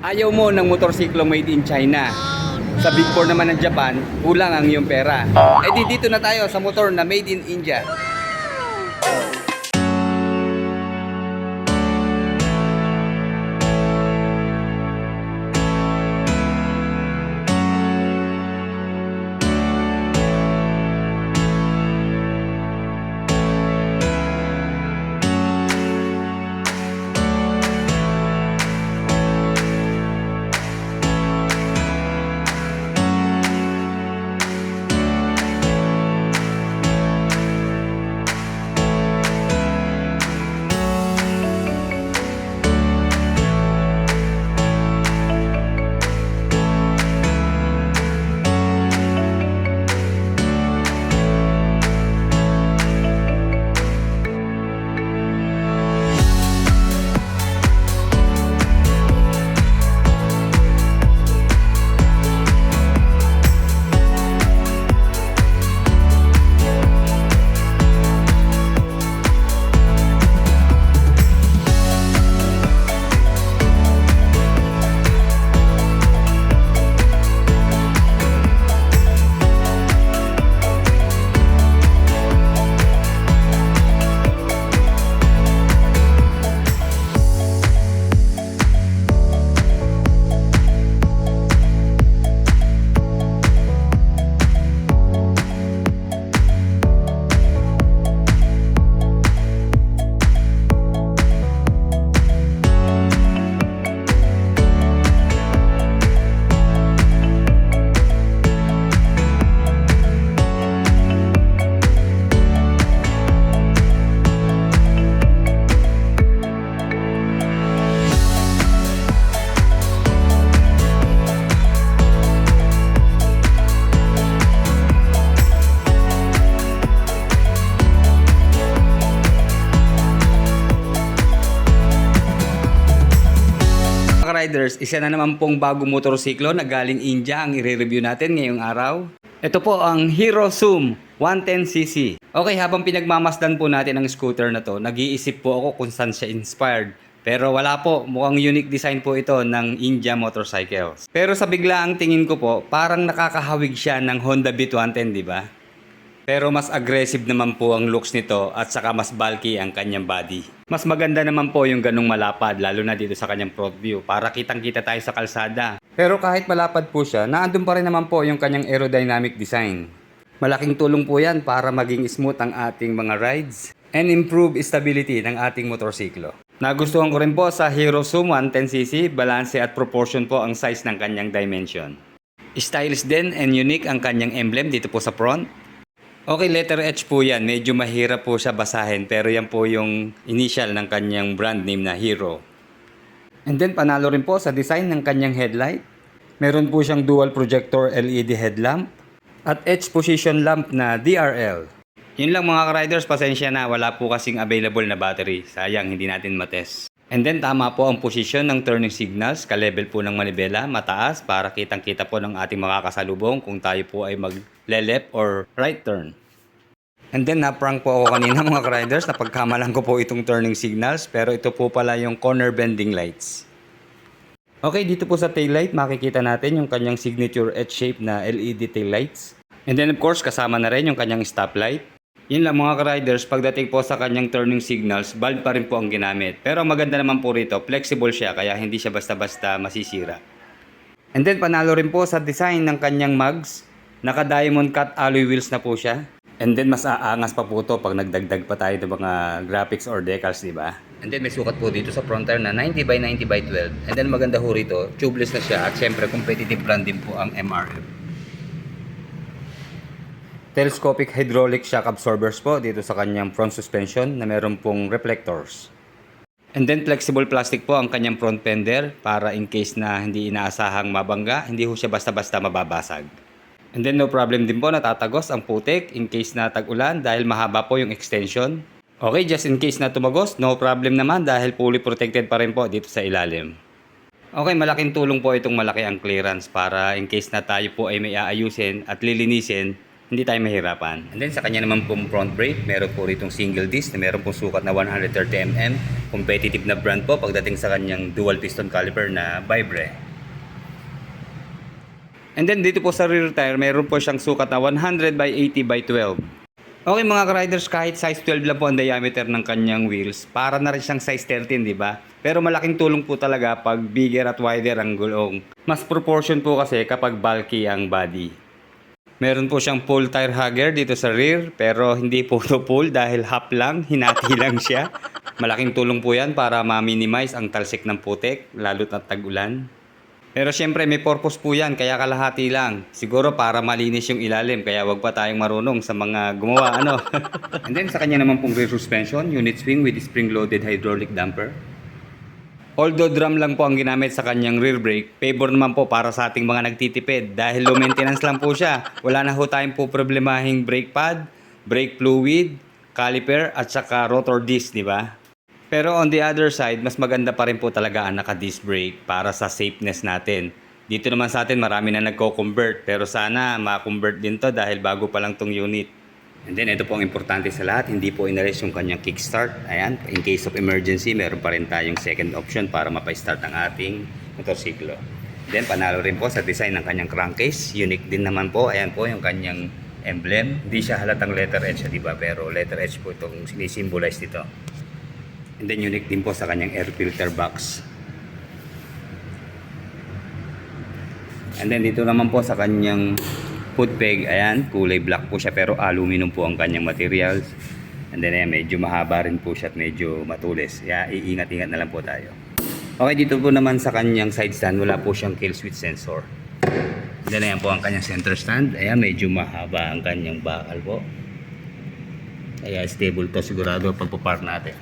Ayaw mo ng motorsiklo made in China. Sa Big Four naman ng Japan, kulang ang iyong pera. Eh di dito na tayo sa motor na made in India. Riders, isa na naman pong bagong motorsiklo na galing India ang i-review natin ngayong araw. Ito po ang Hero Zoom 110cc. Okay, habang pinagmamasdan po natin ang scooter na to, nag-iisip po ako kung saan siya inspired. Pero wala po, mukhang unique design po ito ng India Motorcycles. Pero sa biglaang tingin ko po, parang nakakahawig siya ng Honda Beat 110, di ba? Pero mas aggressive naman po ang looks nito at saka mas bulky ang kanyang body. Mas maganda naman po yung ganung malapad, lalo na dito sa kanyang front view para kitang-kita tayo sa kalsada. Pero kahit malapad po siya, naandun pa rin naman po yung kanyang aerodynamic design. Malaking tulong po yan para maging smooth ang ating mga rides and improve stability ng ating motorsiklo. Nagustuhan ko rin po sa Hero Zoom 110cc, balanse at proportion po ang size ng kanyang dimension. Stylish din and unique ang kanyang emblem dito po sa front. Okay, letter H po yan. Medyo mahirap po siya basahin pero yan po yung initial ng kanyang brand name na Hero. And then panalo rin po sa design ng kanyang headlight. Meron po siyang dual projector LED headlamp at H position lamp na DRL. Yun lang mga ka-riders, pasensya na, wala po kasing available na battery. Sayang, hindi natin matest. And then tama po ang posisyon ng turning signals, ka-level po ng manibela, mataas para kitang-kita po ng ating makakasalubong kung tayo po ay mag-left or right turn. And then na-prank po ako kanina mga ka-riders, napagkamalan ko po itong turning signals, pero ito po pala yung corner bending lights. Okay, dito po sa taillight, makikita natin yung kanyang signature H-shape na LED taillights. And then of course, kasama na rin yung kanyang stoplight. Yun lang mga ka-riders, pagdating po sa kanyang turning signals, bulb pa rin po ang ginamit. Pero maganda naman po rito, flexible siya kaya hindi siya basta-basta masisira. And then panalo rin po sa design ng kanyang mugs. Naka-diamond cut alloy wheels na po siya. And then mas aangas pa po ito pag nagdagdag pa tayo ng mga graphics or decals, di ba? And then may sukat po dito sa front tire na 90 by 90 by 12. And then maganda ho rito, tubeless na siya at syempre competitive brand din po ang MRF. Telescopic hydraulic shock absorbers po dito sa kanyang front suspension na meron pong reflectors. And then flexible plastic po ang kanyang front fender para in case na hindi inaasahang mabangga, hindi ho siya basta-basta mababasag. And then no problem din po natatagos ang putik in case na tag-ulan dahil mahaba po yung extension. Okay, just in case na tumagos, no problem naman dahil fully protected pa rin po dito sa ilalim. Okay, malaking tulong po itong malaki ang clearance para in case na tayo po ay may aayusin at lilinisin, hindi tayo mahirapan. And then sa kanya naman pong front brake, meron po ritong single disc na meron pong sukat na 130mm. Competitive na brand po pagdating sa kanyang dual piston caliper na Vibre. And then dito po sa rear tire, meron po siyang sukat na 100 by 80 by 12. Okay mga ka-riders, kahit size 12 lang po ang diameter ng kanyang wheels, para na rin siyang size 13, di ba? Pero malaking tulong po talaga pag bigger at wider ang gulong. Mas proportion po kasi kapag bulky ang body. Meron po siyang full tire hugger dito sa rear, pero hindi po ito full dahil half lang, hinati lang siya. Malaking tulong po yan para ma-minimize ang talsik ng putik, lalo't na tag-ulan. Pero syempre may purpose po yan, kaya kalahati lang. Siguro para malinis yung ilalim, kaya wag pa tayong marunong sa mga gumawa, ano. And then sa kanya naman pong rear suspension, unit swing with spring-loaded hydraulic damper. Although drum lang po ang ginamit sa kanyang rear brake, favor naman po para sa ating mga nagtitipid dahil low maintenance lang po siya. Wala na ho tayong po problemahing brake pad, brake fluid, caliper at saka rotor disc, di ba? Pero on the other side, mas maganda pa rin po talaga ang naka-disc brake para sa safeness natin. Dito naman sa atin marami na nagko-convert, pero sana ma-convert din to dahil bago pa lang tong unit. And then ito po ang importante sa lahat, hindi po inalis yung kanyang kickstart. Ayan, in case of emergency, meron pa rin tayong second option para mapa-start ang ating motorsiklo. Then panalo rin po sa design ng kanyang crankcase. Unique din naman po, ayan po yung kanyang emblem. Hindi siya halatang letter H, di ba? Pero letter H po itong sinisimbolize dito. And then unique din po sa kanyang air filter box. And then dito naman po sa kanyang foot peg, ayan, kulay black po siya pero aluminum po ang kanyang materials. And then ayan, medyo mahaba rin po siya at medyo matulis. Kaya iingat-ingat na lang po tayo. Okay, dito po naman sa kanyang side stand, wala po siyang kill switch sensor. And then ayan po ang kanyang center stand. Ayan, medyo mahaba ang kanyang bakal po. Kaya stable to sigurado pagpapark natin.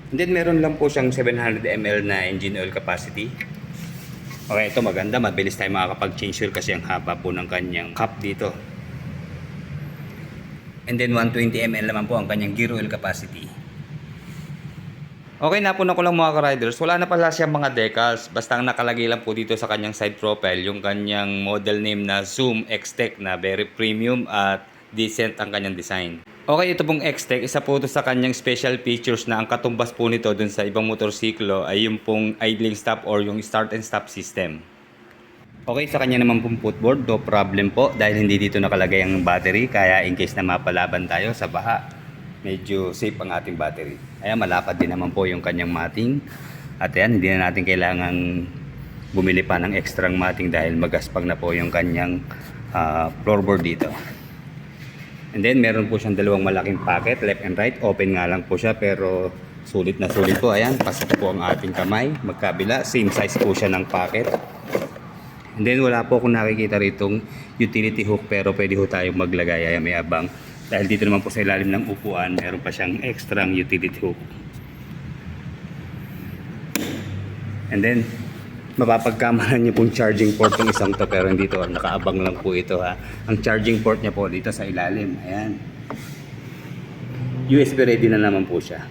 And then meron lang po siyang 700 ml na engine oil capacity. Okay, ito maganda, mabilis tayo makakapag-change oil kasi ang haba po ng kanyang cap dito. And then 120 ml naman po ang kanyang gear oil capacity. Okay, napunan ko lang mga ka-riders, wala na pala siyang mga decals. Basta ang nakalagay lang po dito sa kanyang side profile, yung kanyang model name na Zoom X-Tech na very premium at decent ang kanyang design. Okay, ito pong X-Tech, isa po ito sa kanyang special features na ang katumbas po nito dun sa ibang motorsiklo ay yung pong idling stop or yung start and stop system. Okay, sa kanya naman pong footboard, no problem po dahil hindi dito nakalagay ang battery, kaya in case na mapalaban tayo sa baha, medyo safe ang ating battery. Ayan, malapad din naman po yung kanyang matting. At ayan, hindi na natin kailangan bumili pa ng extra matting dahil magaspang na po yung kanyang floorboard dito. And then meron po siyang dalawang malaking pocket, left and right. Open nga lang po siya pero sulit na sulit po. Ayan, pasok po ang ating kamay. Magkabila, same size po siya ng pocket. And then wala po akong nakikita ritong utility hook pero pwede ho tayong maglagay. Ayan, may abang. Dahil dito naman po sa ilalim ng upuan, meron pa siyang extra utility hook. And then mapapagkamalan niyo pong charging port ng isang to pero hindi to, nakaabang lang po ito ha. Ang charging port niya po dito sa ilalim, ayan. USB ready na naman po siya.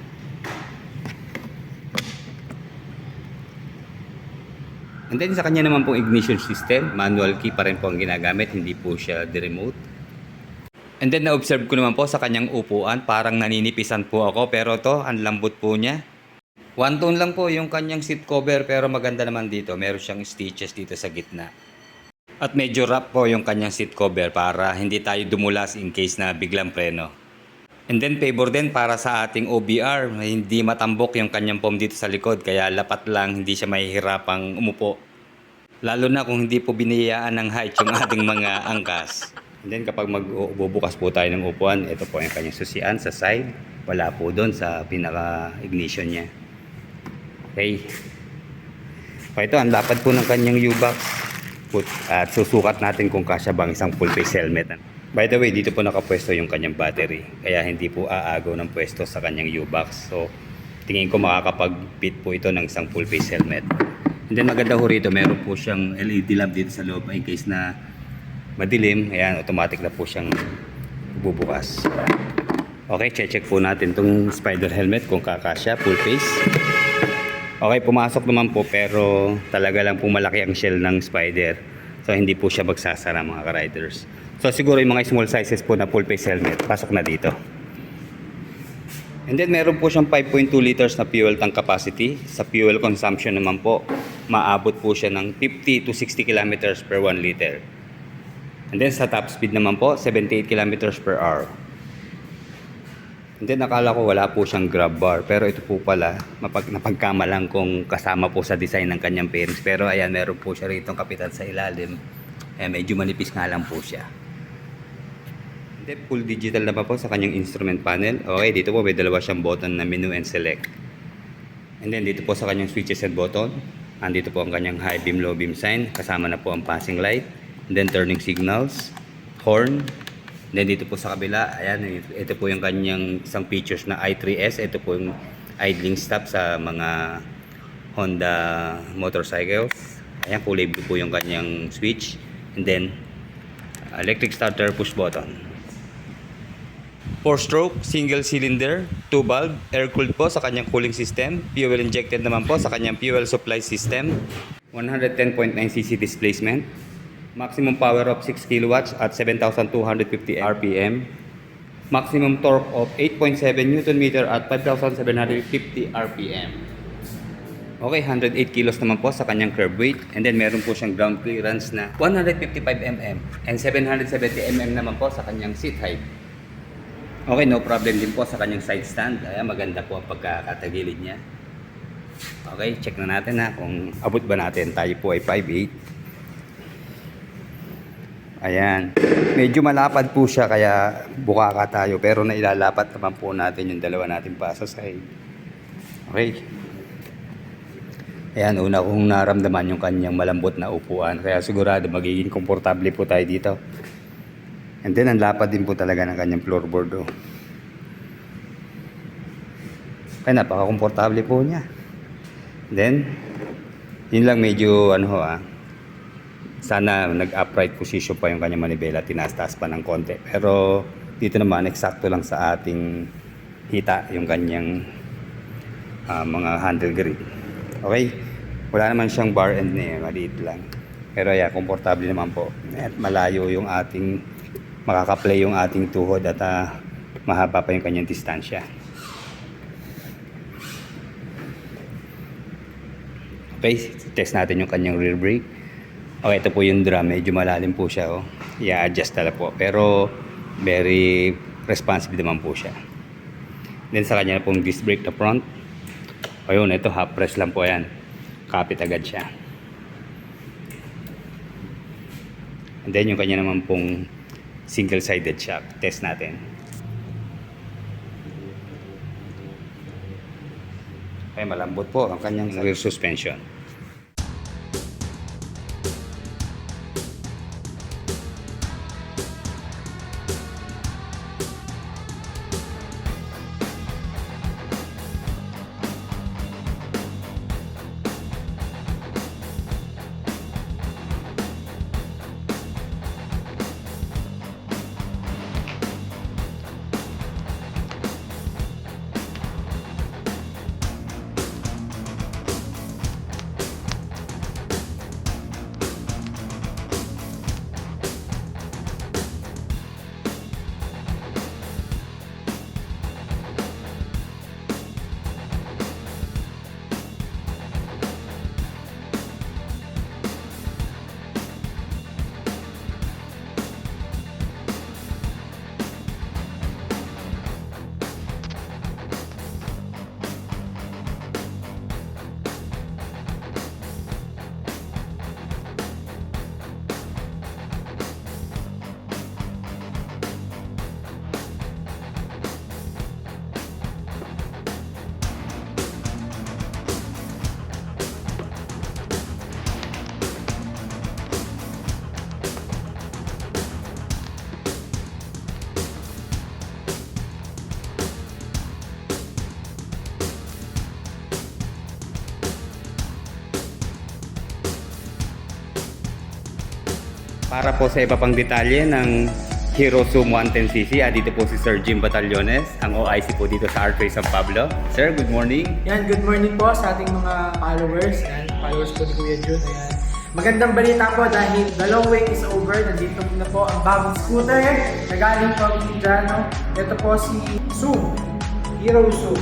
And then sa kanya naman pong ignition system, manual key pa rin po ang ginagamit, hindi po siya di-remote. And then na-observe ko naman po sa kanyang upuan, parang naninipisan po ako pero to, ang lambot po niya. One tone lang po yung kanyang seat cover pero maganda naman dito. Meron siyang stitches dito sa gitna. At medyo wrap po yung kanyang seat cover para hindi tayo dumulas in case na biglang preno. And then favor din para sa ating OBR. Hindi matambok yung kanyang foam dito sa likod kaya lapat lang, hindi siya mahihirapang umupo. Lalo na kung hindi po biniyayaan ng height yung ating mga angkas. And then kapag magbubukas po tayo ng upuan, ito po yung kanyang susian sa side. Wala po doon sa pinaka-ignition niya. Okay. So ito, ang lapad po ng kanyang U-box. At susukat natin kung kasya bang isang full face helmet. By the way, dito po nakapwesto yung kanyang battery. Kaya hindi po aagaw ng pwesto sa kanyang U-box. So, tingin ko makakapag-fit po ito ng isang full face helmet. And then maganda ho rito, meron po siyang LED lamp dito sa loob in case na madilim. Ayan, automatic na po siyang bubukas. Okay, check po natin itong spider helmet kung kakasya, full face. Okay, pumasok naman po pero talaga lang po malaki ang shell ng spider. So hindi po siya magsasara mga ka-riders. So siguro yung mga small sizes po na full face helmet, pasok na dito. And then meron po siyang 5.2 liters na fuel tank capacity. Sa fuel consumption naman po, maabot po siya ng 50 to 60 kilometers per 1 liter. And then sa top speed naman po, 78 kilometers per hour. And then akala ko wala po siyang grab bar, pero ito po pala, napagkamalan kung kasama po sa design ng kanyang bearings. Pero ayan, meron po siya rito kapitan sa ilalim. Medyo manipis nga lang po siya. And then full digital naman po sa kanyang instrument panel. Okay, dito po may dalawa siyang button na menu and select. And then dito po sa kanyang switches and button, andito po ang kanyang high beam, low beam sign. Kasama na po ang passing light. And then turning signals, horn. And then dito po sa kabila, ayan, ito po yung kanyang isang features na i3S. Ito po yung idling stop sa mga Honda motorcycles. Ayan, kulay blue po yung kanyang switch. And then electric starter push button. 4-stroke, single cylinder, 2-valve, air-cooled po sa kanyang cooling system. Fuel injected naman po sa kanyang fuel supply system. 110.9cc displacement. Maximum power of 6 kilowatts at 7,250 RPM. Maximum torque of 8.7 Nm at 5,750 RPM. Okay, 108 kilos naman po sa kanyang curb weight. And then meron po siyang ground clearance na 155 mm and 770 mm naman po sa kanyang seat height. Okay, no problem din po sa kanyang side stand. Ayan, maganda po ang pagkakatagilid niya. Okay, check na natin ha kung abot ba natin. Tayo po ay 5'8". Ayan, medyo malapad po siya kaya bukaka tayo. Pero nailalapat naman po natin yung dalawa natin pa sa side. Okay. Ayan, una kong naramdaman yung kanyang malambot na upuan. Kaya sigurado magiging komportable po tayo dito. And then, ang lapad din po talaga ng kanyang floorboard. Oh. Kaya napaka-komportable po niya. Then, yun lang medyo, sana nag-upright position pa yung kanyang manibela. Tinaas-taas pa ng konti. Pero, dito naman, eksakto lang sa ating hita yung kanyang mga handle grip. Okay? Wala naman siyang bar end na maliit lang. Pero, komportable naman po. At malayo yung ating makaka-play yung ating tuhod at mahaba pa yung kanyang distansya. Okay, test natin yung kanyang rear brake. Okay, ito po yung drum. Medyo malalim po siya. Oh. I-adjust talaga po. Pero very responsive naman po siya. Then sa kanya pong disc brake na front. Ayun, ito half press lang po yan. Kapit agad siya. And then yung kanya naman pong single-sided shock. Test natin. Okay, malambot po ang kanyang rear suspension. Para po sa iba pang detalye ng Hero Zoom 110cc, dito po si Sir Jim Batallones, ang OIC po dito sa R3 San Pablo. Sir, good morning. Yan, good morning po sa ating mga followers. Yan, followers po ni Kuya Jun. Ayan. magandang balita po dahil the long wait is over. Nandito na po ang bagong scooter na galing from India, no? Ito po si Zoom, Hero Zoom.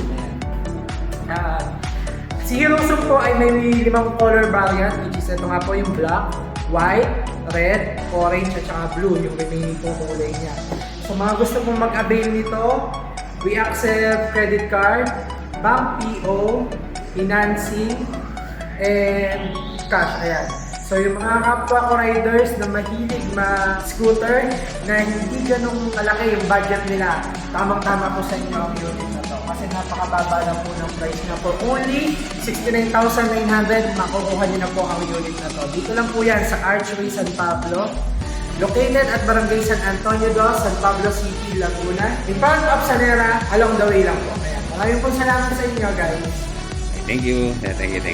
Si Hero Zoom po ay may 5 color variant, which is ito nga po yung black, white, red, orange, at saka blue, yung remaining po kulay niya. So mga gusto pong mag-avail nito, we accept credit card, bank PO, financing, and cash. Ayan. So yung mga kapwa ko riders na mahilig ma-scooter na hindi ganong malaki yung budget nila, tamang-tama po sa inyo ang unit na to. Kasi napakababa lang po ng price na for only 69,900 makukuha niyo na po ang unit na to. Dito lang po yan sa Archway San Pablo. Located at Barangay San Antonio 2, San Pablo City, Laguna. In front of Sanera, along the way lang po. Ayan. Maraming po salamat sa inyo, guys. Thank you. Thank you.